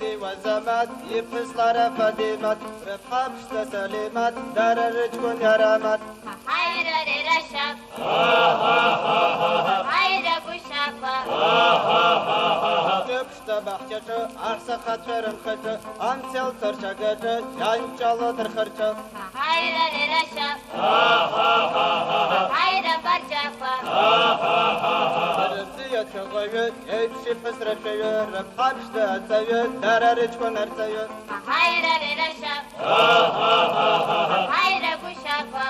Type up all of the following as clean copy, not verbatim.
gidi vazamat, yıpıslara fadimat, rıfkapşta salimat, dararıç kun yaramat. Hayra reşap, hayra kuşapa, Köpşta bahçaçı, arsa katırın kıçı, amsel tırçagıcı, yançalıdır hırçı. hayra reşap, hayra barcapa, Rızıya çıgıyı, hepsi pısrıçıyı, rıfkapşta atayı, dararıç kun artayı. hayra reşap, hayra kuşapa,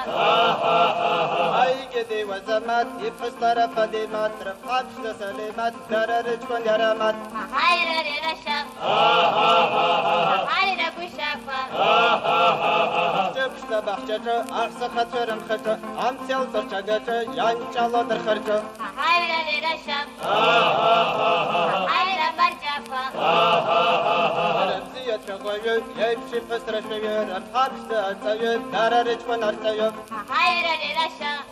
Ay gidi vazamat, yıpıslara fadimat, rıfkapşta salimat, dararıç kun yaramat. hayra reşap, hayra kuşapa, Köpşta bahçaçı, arsa katırın kıçı, amsel tırçagıcı, yançalıdır hırçı. hayra reşap, hayra barcapa, Rızıya çıgıyı, hepsi pısrıçıyı, rıfkapşta atayı, dararıç kun artayı. hayra reşap,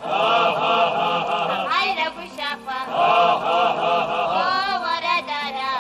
hayra kuşapa, o varadara,